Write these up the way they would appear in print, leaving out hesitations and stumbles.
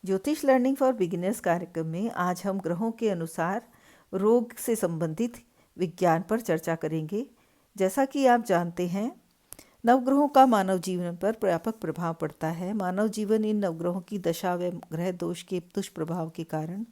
ज्योतिष learning for beginners कार्यक्रम में आज हम ग्रहों के अनुसार रोग से संबंधित विज्ञान पर चर्चा करेंगे। जैसा कि आप जानते हैं, नवग्रहों का मानव जीवन पर व्यापक प्रभाव पड़ता है। मानव जीवन इन नवग्रहों की दशा व ग्रह दोष के दुष्प्रभाव के कारण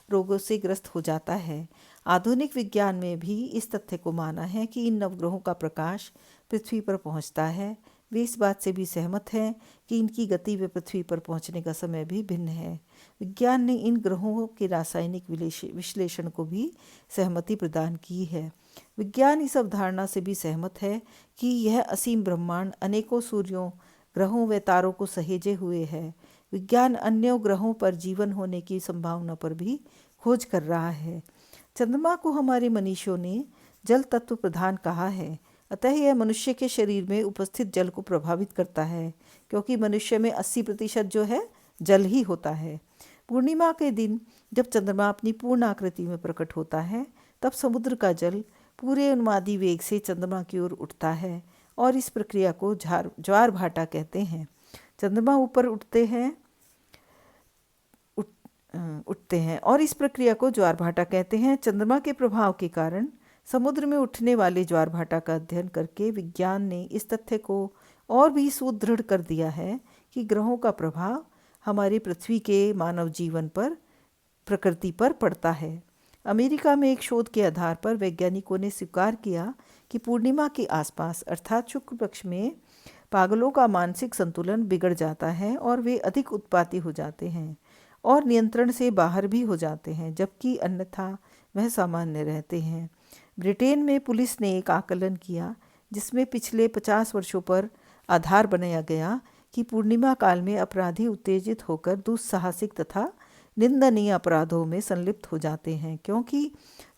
रोगों से ग्रस्त हो जाता है। आधुनिक विज्ञान में भी इस तथ्य को माना है कि इन नवग्रहों का प्रकाश पृथ्वी पर पहुंचता है। वे इस बात से भी सहमत हैं कि इनकी गति व पृथ्वी पर पहुंचने का समय भी भिन्न है। विज्ञान ने इन ग्रहों के रासायनिक विश्लेषण को भी सहमति प्रदान की है। विज्ञान इस अवधारणा से भी सहमत है कि यह असीम ब्रह्मांड अनेकों सूर्यों, ग्रहों व तारों को सहेजे हुए है। विज्ञान अन्य ग्रहों पर जीवन होने की संभावना पर भी खोज कर रहा है। चंद्रमा को हमारे मनीषियों ने जल तत्व प्रधान कहा है, अतः यह मनुष्य के शरीर में उपस्थित जल को प्रभावित करता है, क्योंकि मनुष्य में 80% जो है जल ही होता है। पूर्णिमा के दिन जब चंद्रमा अपनी पूर्ण आकृति में प्रकट होता है, तब समुद्र का जल पूरे उन्मादी वेग से चंद्रमा की ओर उठता है और इस प्रक्रिया को ज्वार भाटा कहते हैं। चंद्रमा ऊपर उठते हैं और इस प्रक्रिया को ज्वार भाटा कहते हैं। चंद्रमा के प्रभाव के कारण समुद्र में उठने वाले ज्वार भाटा का अध्ययन करके विज्ञान ने इस तथ्य को और भी सुदृढ़ कर दिया है कि ग्रहों का प्रभाव हमारी पृथ्वी के मानव जीवन पर, प्रकृति पर पड़ता है। अमेरिका में एक शोध के आधार पर वैज्ञानिकों ने स्वीकार किया कि पूर्णिमा के आसपास अर्थात शुक्ल पक्ष में पागलों का मानसिक संतुलन बिगड़ जाता है और वे अधिक उत्पाती हो जाते हैं और नियंत्रण से बाहर भी हो जाते हैं, जबकि अन्यथा वह सामान्य रहते हैं। ब्रिटेन में पुलिस ने एक आकलन किया जिसमें पिछले 50 वर्षों पर आधार बनाया गया कि पूर्णिमा काल में अपराधी उत्तेजित होकर दुस्साहसिक तथा निंदनीय अपराधों में संलिप्त हो जाते हैं। क्योंकि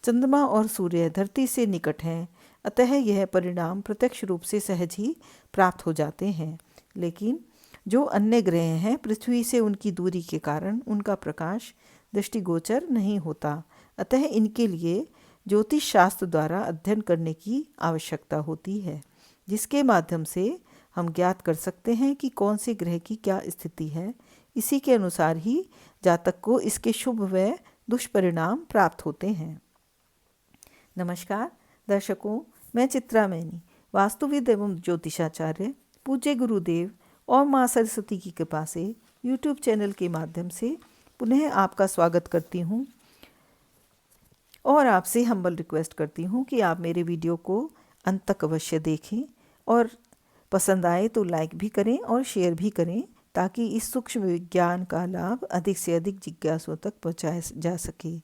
चंद्रमा और सूर्य धरती से निकट हैं, अतः यह परिणाम प्रत्यक्ष रूप से सहज ही प्राप्त हो जाते हैं। लेकिन जो अन्य ग्रह हैं, पृथ्वी से उनकी दूरी के कारण उनका प्रकाश दृष्टिगोचर नहीं होता, अतः इनके लिए ज्योतिष शास्त्र द्वारा अध्ययन करने की आवश्यकता होती है, जिसके माध्यम से हम ज्ञात कर सकते हैं कि कौन से ग्रह की क्या स्थिति है। इसी के अनुसार ही जातक को इसके शुभ व दुष्परिणाम प्राप्त होते हैं। नमस्कार दर्शकों, मैं चित्रा मैनी, वास्तुविद एवं ज्योतिषाचार्य, पूज्य गुरुदेव और माँ सरस्वती की कृपा से YouTube चैनल के माध्यम से पुनः आपका स्वागत करती हूँ और आपसे हम्बल रिक्वेस्ट करती हूँ कि आप मेरे वीडियो को अंत तक अवश्य देखें और पसंद आए तो लाइक भी करें और शेयर भी करें, ताकि इस सूक्ष्म विज्ञान का लाभ अधिक से अधिक जिज्ञासुओं तक पहुँचाया जा सके।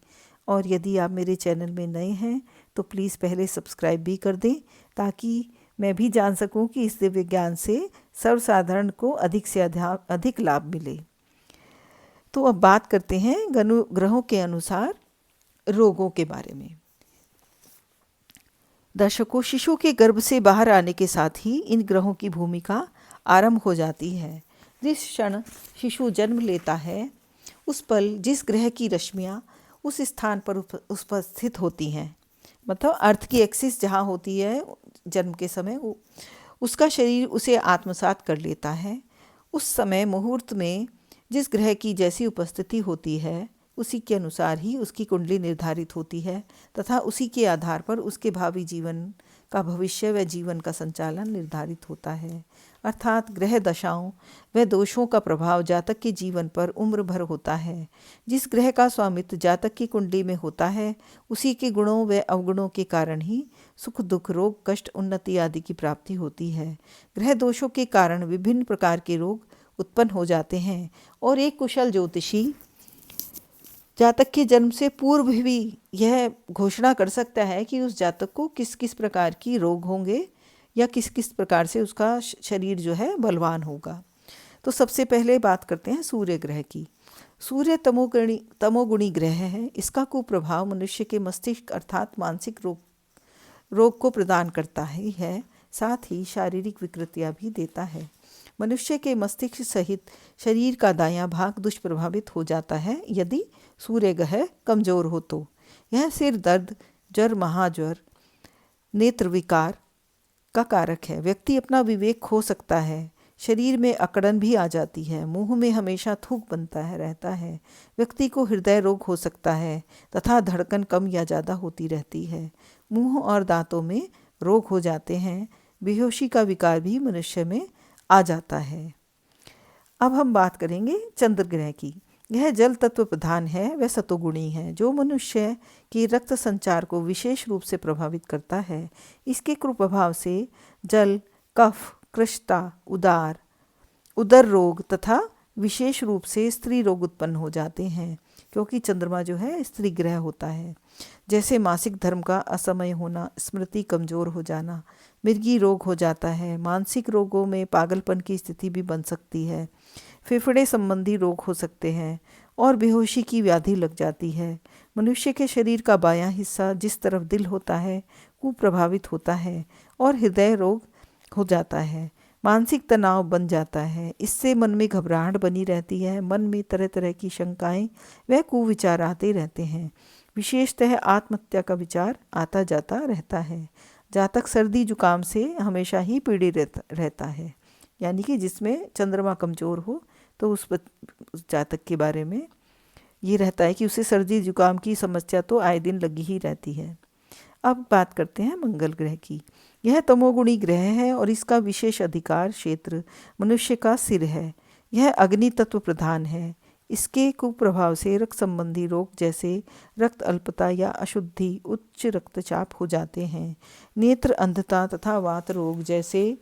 और यदि आप मेरे चैनल में नए हैं तो प्लीज़ पहले सब्सक्राइब भी कर दें, ताकि मैं भी जान सकूं कि इस दिव्य ज्ञान से सर्वसाधारण को अधिक से अधिक लाभ मिले। तो अब बात करते हैं ग्रहों के अनुसार रोगों के बारे में। दर्शकों, शिशु के गर्भ से बाहर आने के साथ ही इन ग्रहों की भूमिका आरंभ हो जाती है। जिस क्षण शिशु जन्म लेता है, उस पल जिस ग्रह की रश्मियाँ उस स्थान पर उपस्थित होती हैं, मतलब अर्थ की एक्सिस जहाँ होती है जन्म के समय, उसका शरीर उसे आत्मसात कर लेता है। उस समय मुहूर्त में जिस ग्रह की जैसी उपस्थिति होती है, उसी के अनुसार ही उसकी कुंडली निर्धारित होती है तथा उसी के आधार पर उसके भावी जीवन का भविष्य व जीवन का संचालन निर्धारित होता है। अर्थात ग्रह दशाओं व दोषों का प्रभाव जातक के जीवन पर उम्र भर होता है। जिस ग्रह का स्वामित्व जातक की कुंडली में होता है, उसी के गुणों व अवगुणों के कारण ही सुख दुख, रोग कष्ट, उन्नति आदि की प्राप्ति होती है। ग्रह दोषों के कारण विभिन्न प्रकार के रोग उत्पन्न हो जाते हैं और एक कुशल ज्योतिषी जातक के जन्म से पूर्व भी यह घोषणा कर सकता है कि उस जातक को किस किस प्रकार की रोग होंगे या किस किस प्रकार से उसका शरीर जो है बलवान होगा। तो सबसे पहले बात करते हैं सूर्य ग्रह की। सूर्य तमोगुणी ग्रह है। इसका कुप्रभाव मनुष्य के मस्तिष्क अर्थात मानसिक रोग को प्रदान करता ही है, साथ ही शारीरिक विकृतियाँ भी देता है। मनुष्य के मस्तिष्क सहित शरीर का दायां भाग दुष्प्रभावित हो जाता है यदि सूर्य ग्रह कमजोर हो तो। यह सिर दर्द, ज्वर, महाज्वर, नेत्र विकार का कारक है। व्यक्ति अपना विवेक खो सकता है, शरीर में अकड़न भी आ जाती है। मुंह में हमेशा थूक बनता है रहता है। व्यक्ति को हृदय रोग हो सकता है तथा धड़कन कम या ज़्यादा होती रहती है। मुंह और दांतों में रोग हो जाते हैं। बेहोशी का विकार भी मनुष्य में आ जाता है। अब हम बात करेंगे चंद्र ग्रह की। यह जल तत्व प्रधान है, वह सतोगुणी है, जो मनुष्य की रक्त संचार को विशेष रूप से प्रभावित करता है। इसके कुप्रभाव से जल, कफ, कृष्णता, उदर रोग तथा विशेष रूप से स्त्री रोग उत्पन्न हो जाते हैं, क्योंकि चंद्रमा जो है स्त्री ग्रह होता है। जैसे मासिक धर्म का असमय होना, स्मृति कमजोर हो जाना, मिर्गी रोग हो जाता है। मानसिक रोगों में पागलपन की स्थिति भी बन सकती है। फेफड़े संबंधी रोग हो सकते हैं और बेहोशी की व्याधि लग जाती है। मनुष्य के शरीर का बायां हिस्सा, जिस तरफ दिल होता है, कुप्रभावित होता है और हृदय रोग हो जाता है। मानसिक तनाव बन जाता है। इससे मन में घबराहट बनी रहती है। मन में तरह तरह की शंकाएं व कुविचार आते रहते हैं। विशेषतः आत्महत्या का विचार आता जाता रहता है। जातक सर्दी जुकाम से हमेशा ही पीड़ित रहता है, यानी कि जिसमें चंद्रमा कमज़ोर हो तो उस जातक के बारे में ये रहता है कि उसे सर्दी जुकाम की समस्या तो आए दिन लगी ही रहती है। अब बात करते हैं मंगल ग्रह की। यह तमोगुणी ग्रह है और इसका विशेष अधिकार क्षेत्र मनुष्य का सिर है। यह अग्नि तत्व प्रधान है। इसके कुप्रभाव से रक्त संबंधी रोग जैसे रक्त अल्पता या अशुद्धि, उच्च रक्तचाप हो जाते हैं। नेत्र अंधता तथा वात रोग जैसे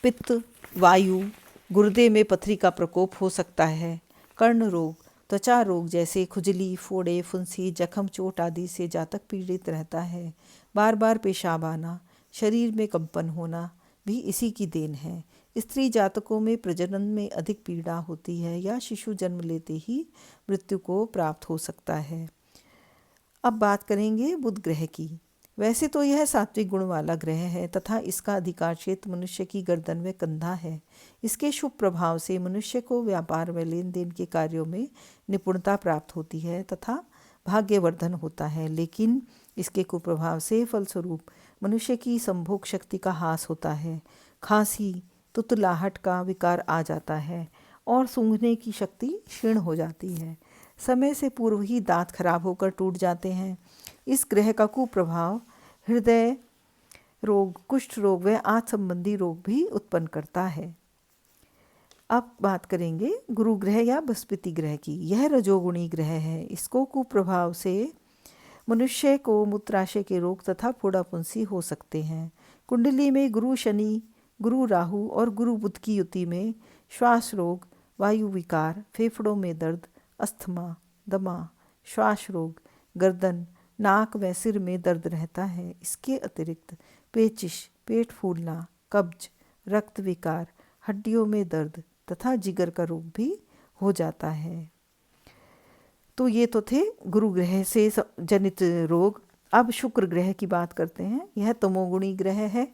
पित्त, वायु, गुर्दे में पथरी का प्रकोप हो सकता है। कर्ण रोग, त्वचा रोग जैसे खुजली, फोड़े, फुंसी, जख्म, चोट आदि से जातक पीड़ित रहता है। बार बार पेशाब आना, शरीर में कंपन होना भी इसी की देन है। स्त्री जातकों में प्रजनन में अधिक पीड़ा होती है या शिशु जन्म लेते ही मृत्यु को प्राप्त हो सकता है। अब बात करेंगे बुध ग्रह की। वैसे तो यह सात्विक गुण वाला ग्रह है तथा इसका अधिकार क्षेत्र मनुष्य की गर्दन व कंधा है। इसके शुभ प्रभाव से मनुष्य को व्यापार व लेन देन के कार्यों में निपुणता प्राप्त होती है तथा भाग्यवर्धन होता है। लेकिन इसके कुप्रभाव से फलस्वरूप मनुष्य की संभोग शक्ति का ह्रास होता है। खांसी, तुतलाहट का विकार आ जाता है और सूंघने की शक्ति क्षीण हो जाती है। समय से पूर्व ही दांत खराब होकर टूट जाते हैं। इस ग्रह का कुप्रभाव हृदय रोग, कुष्ठ रोग व आंत संबंधी रोग भी उत्पन्न करता है। अब बात करेंगे गुरु ग्रह या बृहस्पति ग्रह की। यह रजोगुणी ग्रह है। इसको कुप्रभाव से मनुष्य को मूत्राशय के रोग तथा फोड़ाफुंसी हो सकते हैं। कुंडली में गुरु शनि, गुरु राहु और गुरु बुध की युति में श्वास रोग, वायु विकार, फेफड़ों में दर्द, अस्थमा, दमा, श्वास रोग, गर्दन, नाक व सिर में दर्द रहता है। इसके अतिरिक्त पेचिश, पेट फूलना, कब्ज, रक्त विकार, हड्डियों में दर्द तथा जिगर का रोग भी हो जाता है। तो ये तो थे गुरु ग्रह से जनित रोग। अब शुक्र ग्रह की बात करते हैं। यह तमोगुणी ग्रह है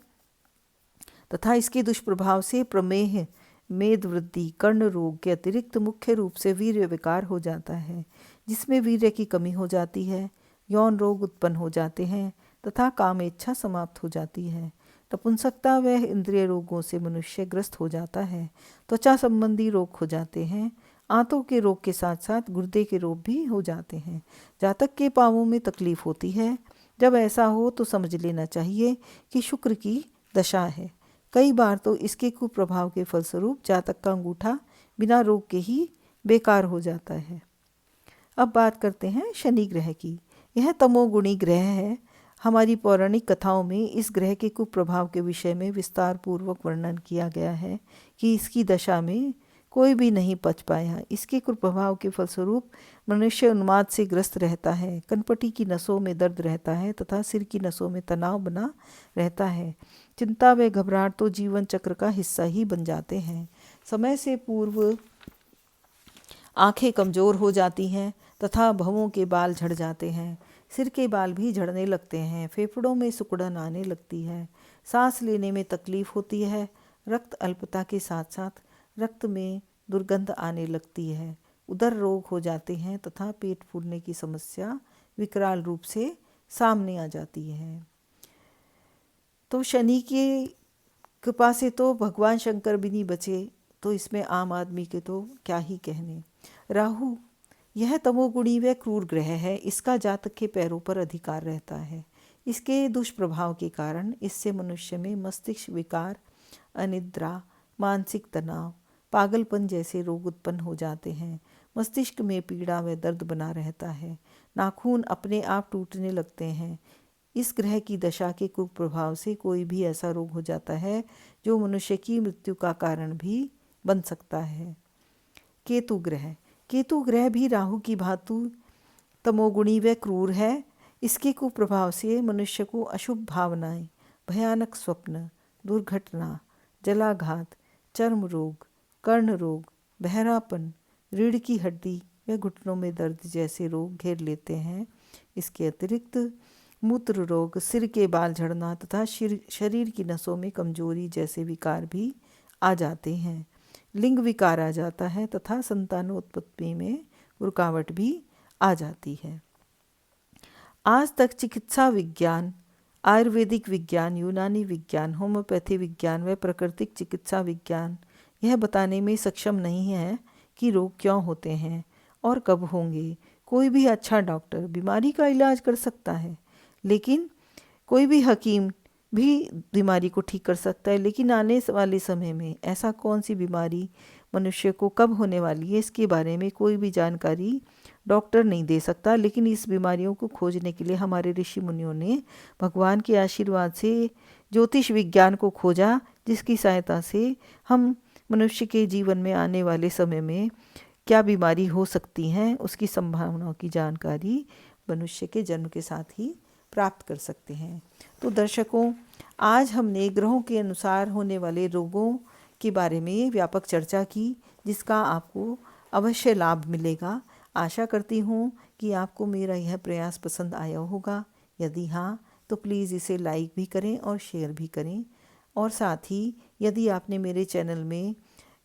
तथा इसके दुष्प्रभाव से प्रमेह, मेद वृद्धि, कर्ण रोग के अतिरिक्त मुख्य रूप से वीर्य विकार हो जाता है, जिसमें वीर्य की कमी हो जाती है। यौन रोग उत्पन्न हो जाते हैं तथा काम इच्छा समाप्त हो जाती है। नपुंसकता व इंद्रिय रोगों से मनुष्य ग्रस्त हो जाता है। त्वचा संबंधी रोग हो जाते हैं। आंतों के रोग के साथ साथ गुर्दे के रोग भी हो जाते हैं। जातक के पांवों में तकलीफ होती है। जब ऐसा हो तो समझ लेना चाहिए कि शुक्र की दशा है। कई बार तो इसके कुप्रभाव के फलस्वरूप जातक का अंगूठा बिना रोग के ही बेकार हो जाता है। अब बात करते हैं शनि ग्रह की। यह तमोगुणी ग्रह है। हमारी पौराणिक कथाओं में इस ग्रह के कुप्रभाव के विषय में विस्तार पूर्वक वर्णन किया गया है कि इसकी दशा में कोई भी नहीं बच पाया। इसके कुप्रभाव के फलस्वरूप मनुष्य उन्माद से ग्रस्त रहता है। कनपटी की नसों में दर्द रहता है तथा सिर की नसों में तनाव बना रहता है। चिंता व घबराहट तो जीवन चक्र का हिस्सा ही बन जाते हैं। समय से पूर्व आंखें कमज़ोर हो जाती हैं तथा भवों के बाल झड़ जाते हैं। सिर के बाल भी झड़ने लगते हैं। फेफड़ों में सिकुड़न आने लगती है। सांस लेने में तकलीफ होती है। रक्त अल्पता के साथ साथ रक्त में दुर्गंध आने लगती है। उदर रोग हो जाते हैं तथा पेट फूलने की समस्या विकराल रूप से सामने आ जाती है। तो शनि के कृपा से तो भगवान शंकर भी नहीं बचे, तो इसमें आम आदमी के तो क्या ही कहने। राहु, यह तमोगुणी व क्रूर ग्रह है। इसका जातक के पैरों पर अधिकार रहता है। इसके दुष्प्रभाव के कारण इससे मनुष्य में मस्तिष्क विकार, अनिद्रा, मानसिक तनाव, पागलपन जैसे रोग उत्पन्न हो जाते हैं। मस्तिष्क में पीड़ा व दर्द बना रहता है। नाखून अपने आप टूटने लगते हैं। इस ग्रह की दशा के कुप्रभाव से कोई भी ऐसा रोग हो जाता है जो मनुष्य की मृत्यु का कारण भी बन सकता है। केतु ग्रह, केतु ग्रह भी राहु की भांति तमोगुणी व क्रूर है। इसके कुप्रभाव से मनुष्य को अशुभ भावनाएं, भयानक स्वप्न, दुर्घटना, जलाघात, चर्म रोग, कर्ण रोग, बहरापन, रीढ़ की हड्डी व घुटनों में दर्द जैसे रोग घेर लेते हैं। इसके अतिरिक्त मूत्र रोग, सिर के बाल झड़ना तथा शरीर की नसों में कमजोरी जैसे विकार भी आ जाते हैं। लिंग विकार आ जाता है तथा संतानोत्पत्ति में रुकावट भी आ जाती है। आज तक चिकित्सा विज्ञान, आयुर्वेदिक विज्ञान, यूनानी विज्ञान, होम्योपैथी विज्ञान व प्राकृतिक चिकित्सा विज्ञान यह बताने में सक्षम नहीं है कि रोग क्यों होते हैं और कब होंगे। कोई भी अच्छा डॉक्टर बीमारी का इलाज कर सकता है, लेकिन कोई भी हकीम भी बीमारी को ठीक कर सकता है, लेकिन आने वाले समय में ऐसा कौन सी बीमारी मनुष्य को कब होने वाली है इसके बारे में कोई भी जानकारी डॉक्टर नहीं दे सकता। लेकिन इस बीमारियों को खोजने के लिए हमारे ऋषि मुनियों ने भगवान के आशीर्वाद से ज्योतिष विज्ञान को खोजा, जिसकी सहायता से हम मनुष्य के जीवन में आने वाले समय में क्या बीमारी हो सकती हैं उसकी संभावनाओं की जानकारी मनुष्य के जन्म के साथ ही प्राप्त कर सकते हैं। तो दर्शकों, आज हमने ग्रहों के अनुसार होने वाले रोगों के बारे में व्यापक चर्चा की, जिसका आपको अवश्य लाभ मिलेगा। आशा करती हूँ कि आपको मेरा यह प्रयास पसंद आया होगा। यदि हाँ, तो प्लीज़ इसे लाइक भी करें और शेयर भी करें। और साथ ही यदि आपने मेरे चैनल में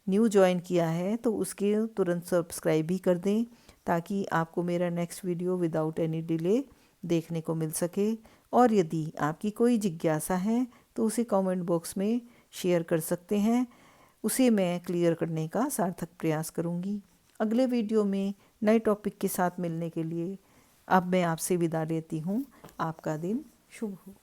न्यू ज्वाइन किया है तो उसके तुरंत सब्सक्राइब भी कर दें, ताकि आपको मेरा next video without any delay देखने को मिल सके। और यदि आपकी कोई जिज्ञासा है तो उसे कमेंट बॉक्स में शेयर कर सकते हैं, उसे मैं क्लियर करने का सार्थक प्रयास करूंगी। अगले वीडियो में नए टॉपिक के साथ मिलने के लिए अब मैं आपसे विदा लेती हूँ। आपका दिन शुभ हो।